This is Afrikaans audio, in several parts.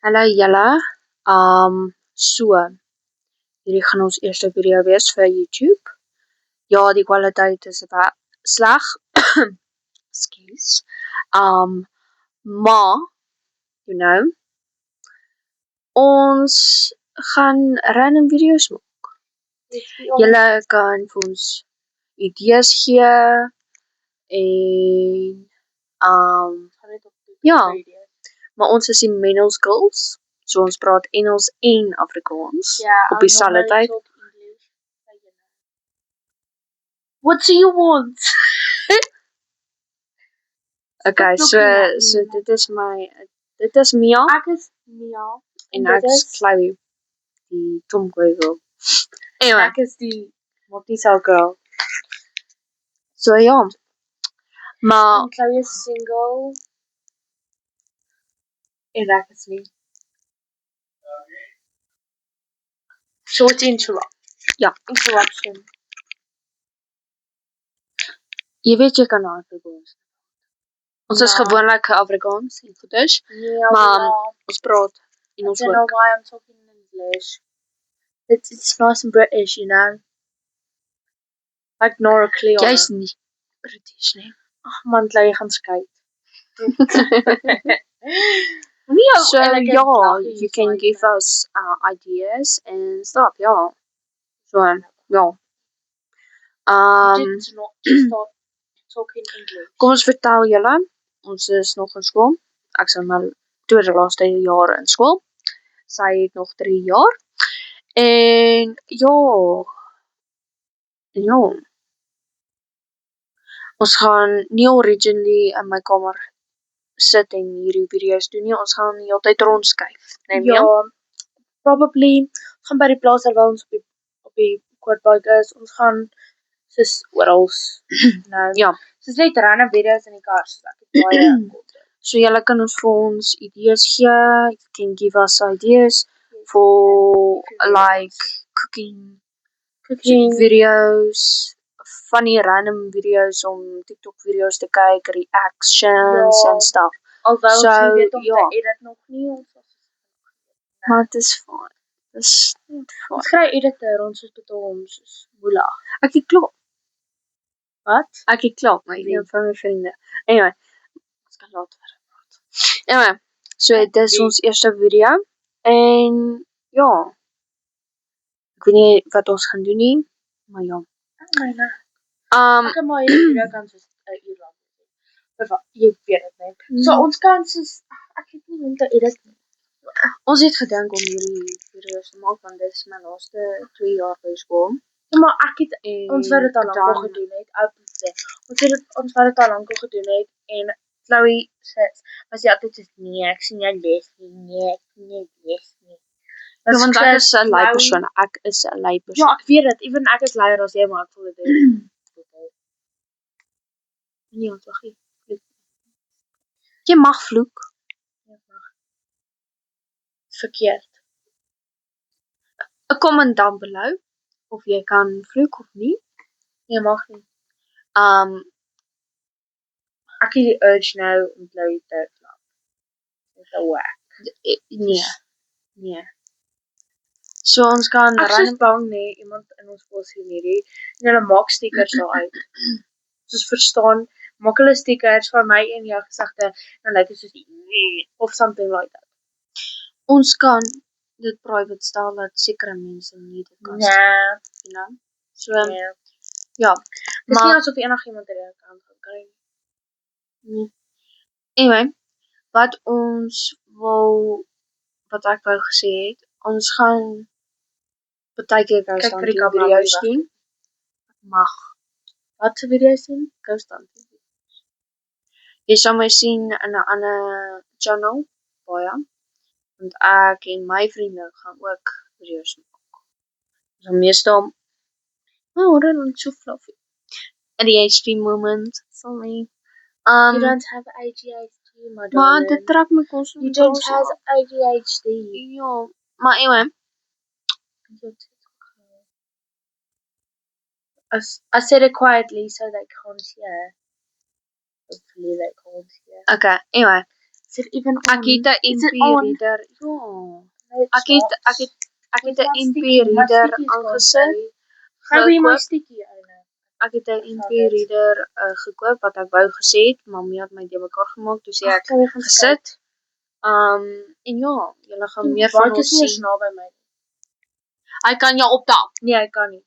Hallo julle. So, hierdie gaan ons eerste video wees vir YouTube. Ja, die kwaliteit is sleg. Excuse. Maar, ons gaan random video's maak. Julle kan vir ons idees gee en ja, maar ons is die Menno's Girls, so ons praat Engels en Afrikaans op dieselfde tyd. What do you want? Okay, so dit is Mia Ek is Mia. en ek is Chloe, die Tomkoevel. Anyway, Ek is die maak nie saak girl. so ja, maar En Chloe is single. En ek is nie. Short interruption. jy weet jy kan na Afrikaans. Ons is Ja. gewoonlik Afrikaans en goeders, Nee, maar ja. ons praat I Engels don't know ook. why I'm talking in English. It's nice and British, you know. Like Nora Cleona. Jy is nie British nie. Ag man, Chloe gaan skei. So yeah, you can give us ideas and stuff, yeah. So yeah. You did not stop talking English. Kom ons vertel julle, ons is nog in skool. Ek is in my tweede laaste jaar in skool. Sy het nog 3 jaar. En ja. Ons gaan nie originally in my kamer sit en hierdie video's doen nie. Ons gaan die hele tyd rondskuif, neem jy? Ja, probably. Ons gaan by die plaas terwyl ons op die quadbike is. Ons gaan soos orals. Nou, Ja. soos net random video's in die kar. So ek het baie So julle kan ons vir ons idees gee. You can give us ideas for like cooking videos, funny random video's om TikTok video's te kyk, reactions Ja. and stuff. Alhoewel So, ons nie weet om ja. te edit nog nie. Maar het is fine. Dis net fine. Ons kry editor, ons is betaal ons is moela. Ek het klaar. Wat? Ek het klaar, maar een van my vriende. Anyway, ons kan later praat. Anyway, so dit is ons eerste video. En ja, ek weet nie wat ons gaan doen nie, maar ja. Myne. Um, Ek kan maar hierdie video kan soos 'n uur lank doen. Jy weet dit net. So ons kan soos ek weet nie hoe om te edit nie. Ons het gedink om hierdie video's te maak want dit is my laaste 2 jaar by skool. Ja, maar ek het ons wou dit al lank al dan- gedoen het. Ons wou dit al lank al gedoen het en Chloe sê was jy altyd soos nee, ek sien jou les nie. Nee, ek sien jou les nie. Ja, want ek is 'n lui Chloe- persoon. Ek is 'n lui Ja, persoon. ek weet dit. Ewen ek is luier as jy, maar ek voel dit doen. Nee, ons mag nie vloek. Jy mag vloek. Verkeerd. Comment down below of jy kan vloek of nie. Jy mag nie. Ek het die urge nou om Chloe te klap. Dit is whack. Nee. So ons kan Ek is bang nee, iemand in ons skool sien hierdie en hulle maak stickers daar uit. Soos verstaan, maak hulle stickers van my en jou gesigte en lyk dit soos of something like that. Ons kan dit private stel dat sekere mense nie dit kan sien, you know. So Nee. ja, Dis nie maar asof enigiemand hierdie account gaan kry nie. anyway, wat ek wou gesê het, ons gaan partykeer Kyk Ghost vir die Hunting kamera video's mooi doen. Mag. Wat se video's doen? Ghost Hunting. Jy sal my sien in 'n ander channel, baie. Want ek en my vriende gaan ook video's maak. So meestal dit so fluffy. ADHD moment, sorry. You don't have ADHD, my Maar darling. dit trek my You don't konsentrasie have af. ADHD. Ja, maar anyway, I said it quietly so they can't hear. Hopefully they can't hear. okay, anyway. Is it even on? Ek het 'n Is it MP on? reader. Ja. No, it's Ek het not. ek het ek het Where's 'n my MP sticky? My reader sticky is gone, aangesit. Chloe. Gou weer my Gekoop. sticky, Anna. Ek het 'n MP reader gekoop wat ek wou geset, maar Mia het my de mekaar gemaak, toe sê Ag, ek Chloe gaan gesit. En ja, julle gaan meer van Baie ons is nie eens sien. naby my. Hy kan jou optel. Nee, hy kan nie.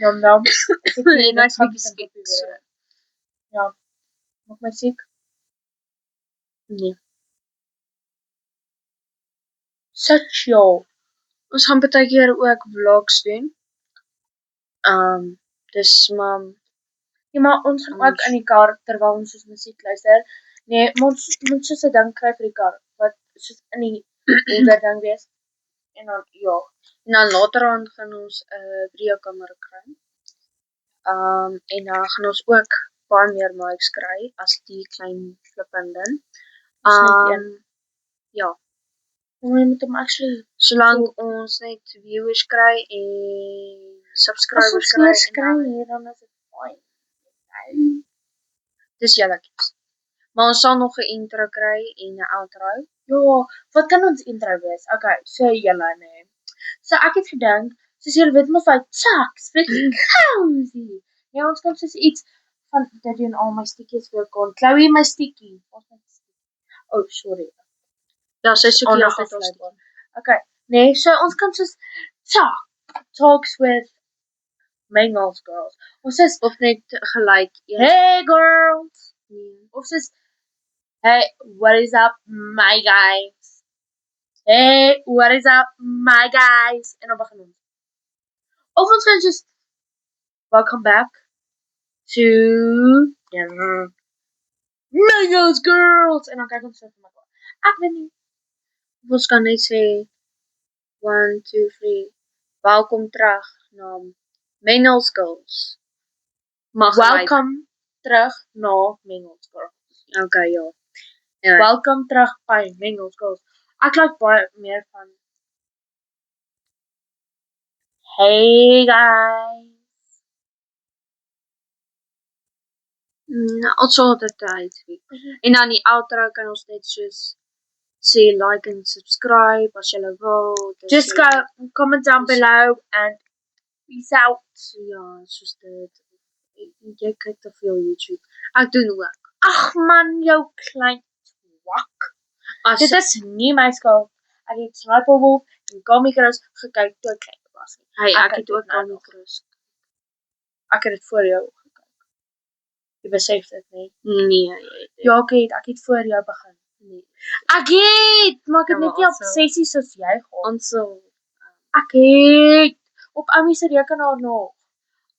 Nom nom. En hy's bietjie skiet. Ja. Maak my siek. Nee. Such yo. Ons gaan baie keer ook vlogs doen. Dis maar Ja, maar ons gaan ook in die kar terwyl ons soos musiek luister. Nee, ons moet soos 'n ding kry vir die kar wat soos in die holder ding wees. En dan ja, en dan later aan gaan ons 'n videokamera kry. En dan gaan ons ook baie meer mics kry as die klein flippende. Ons net een. Ja, Ons moet hom actually solank ons net viewers kry en as subscribers ons kry eers en kry dan hier, dan is dit fyn. dis julle kies. Maar ons sal nog 'n intro kry en 'n outro. Ja, wat kan ons intro wees? Okay, so julle nee. So ek het gedink, soos julle weet mos daai chucks, really cozy. Ja, ons kan soos iets van dit doen al my stukkies vir kon. Chloe my stukkie. Oh, sorry. Ja, sy soek hier altyd ons. Okay. Nee, so ons kan soos talks with Mangles girls. Ons is Of net gelyk een. hey girls. Of soos hey, what is up my guys? Hey, what is up my guys? En dan begin ons. Of ons kan just welcome back to Mangles girls. En dan kyk ons so vir mekaar. Ek weet nie. Of ons kan net sê 1 2 3 welkom terug na Mangles Girls. Welcome terug na Mangles girls. Okay, ja. Welcome terug by Mangles girls. Ek like baie meer van hey guys. Also dit uit. En dan die outro kan ons net soos sê like en subscribe as jy wil. Just go comment down below and peace out. Ja, soos dit. Jy kyk te veel YouTube. Ek doen ook. Ag man, jou klein twak. Dit is nie my skuld. Ek het Sniper Wolf en Comic Cross gekyk toe ek klein was. Hey, ek het ook Comic Cross. Ek het dit voor jou gekyk. Jy besef dit nie? Nee, ja, ek het voor jou begin. Nee. Ek het, maar ek het net nie obsessies soos jy gehad. Ons ek het op Ami se rekenaar nog.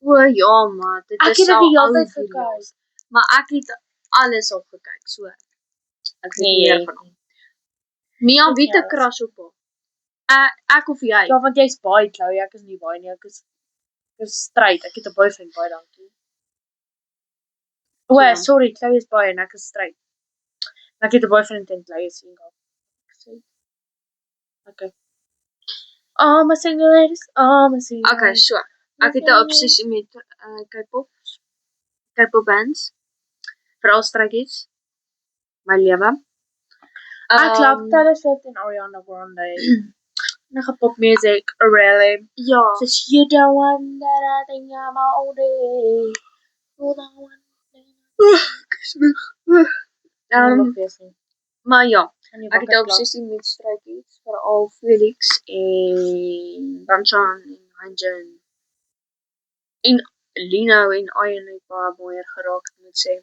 O ja, maar dit ek is het al die hele oud tyd gekyk. Maar ek het alles al gekyk, so. Ek weet Nee, meer van hom. Mia, wie te crush op hom? Ek of jy? Ja, want jy's baie Chloe, ek is nie baie nie. Ek is stryd. Ek het 'n boyfriend baie dankie. O, sorry, Chloe is baie en ek is stryd. Ek het 'n boyfriend en Chloe is single. Okay. I'm a single ladies, I'm a single. Okay, so. Ek het 'n obsessie met K-pop bands. Veral strydjies. My lewe. Ek love Taylor Swift en Ariana Grande. Nog pop music, really. Ja. Just you the one that I think I'm all day. Hold on. Maar ja, ek het 'n obsessie met strydjies, veral Felix en Banchan en Hanjin. En Lino en Ian het baie mooier geraak, ek moet sê.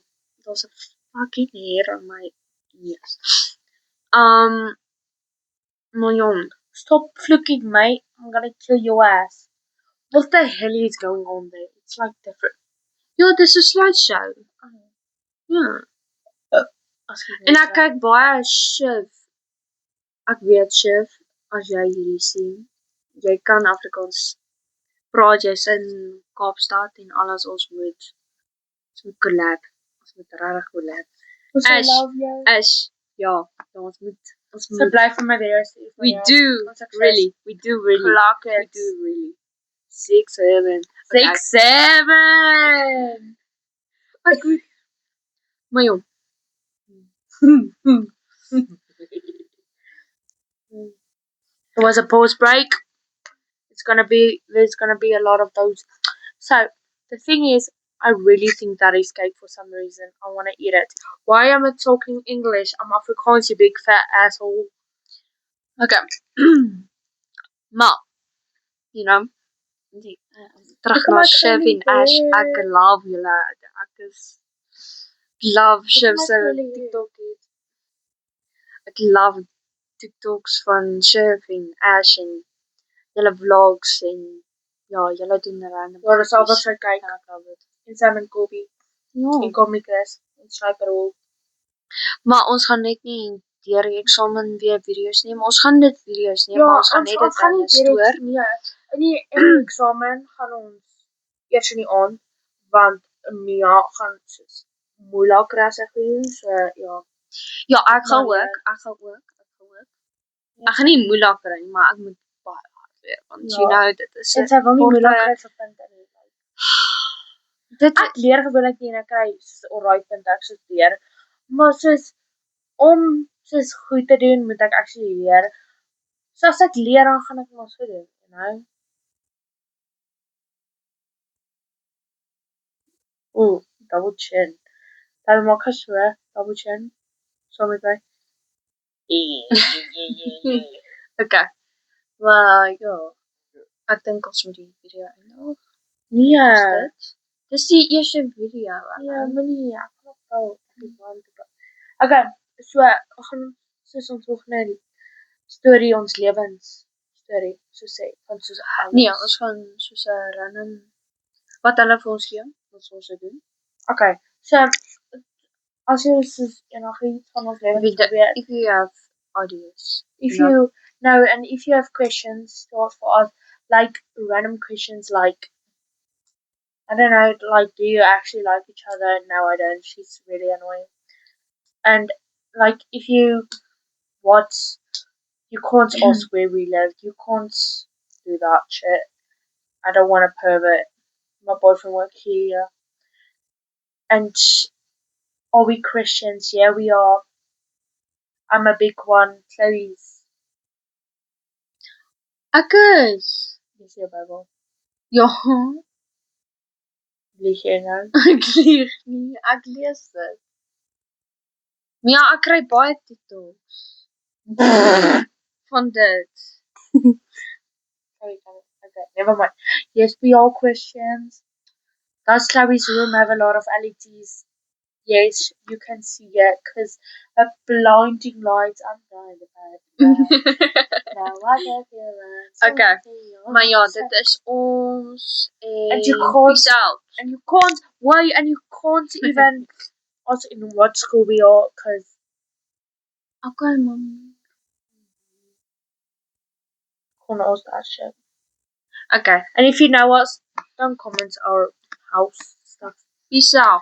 Daar's 'n fucking hair aan my neus. Maar ja, stop flicking my. I'm gonna kill your ass. What the hell is going on there? It's like different. Ja, dis 'n slideshow. Ja. En ek kyk baie Shiv. Ek weet Shiv, as jy hierdie sien, jy kan Afrikaans praat, jy's in Kaapstad en alles ons moet collab. Ons moet regtig collab. Ja, ons moet so bly vir my video's. We do really. We do really. 6 7. Ek Maar jong, There was a pause break. There's gonna be a lot of those. So the thing is, I really think that is cake for some reason. I want to eat it. Why am I talking English? I'm Afrikaans, you big fat asshole. okay. Maar, you know, terug na Shiv en Ash, ek love julle. Ek is love Shiv se TikTok. Ek love TikToks van Shiv en Ash en julle vlogs en ja, julle doen random. Ja, dis al wat sy kyk. En Sam en Kobe. Ja. En Comics. En Sniperhol. Maar ons gaan net nie deur die eksamen weer video's neem. Ons gaan dit video's neem, maar ons gaan net dit in 'n stoor. Nee, in die eksamen gaan ons eers in die aand, want Mia gaan soos moeilik krasig doen, so ja. Ja, ek gaan ook. Ek gaan nie moeilik kry nie, maar ek moet baie hard weer, want you know dit is. En sy wil nie moeilik kry vir punte nie. Ek leer gewoonlik nie en ek kry soos alright punte ek studeer. Maar soos om soos goed te doen, moet ek actually leer. So as ek leer, dan gaan ek maar so doen, you know. Ooh, double chin. Dan maak ek so, double chin. So met my. Okay. Maar ja, ek dink ons moet die video eindig. Nee. Dis die eerste video. Ja, maar nee, ek kan ook wel. Okay, so ons gaan soos ons volgende storie ons lewens storie so sê van soos alles. Nee, ons gaan soos 'n random wat hulle vir ons gee, wat ons doen. Okay, so as jy soos enigiets van ons lewens probeer, if you have ideas, if you have questions to ask for us, like random questions like I don't know, like do you actually like each other? No, I don't. She's really annoying. And like if you you can't ask where we live. You can't do that shit. I don't want a pervert. My boyfriend works here. And are we Christians? Yeah, we are. I'm a big one. Chloe's. Ek is. Lees jy Bybel? Ja. Lees jy nou? Ek lees nie. Ek lees dit. Maar ja, ek kry baie TikToks. Van dit. Okay, never mind. Yes, we are Christians. Does Chloe's room have a lot of LEDs? Yes, you can see it because a blinding light. I'm dying about Okay, maar ja, dit is ons and you can't even ask in what school we are because okay, mom. Can't ask that shit. Okay, and if you know us, don't comment our house stuff. Peace out.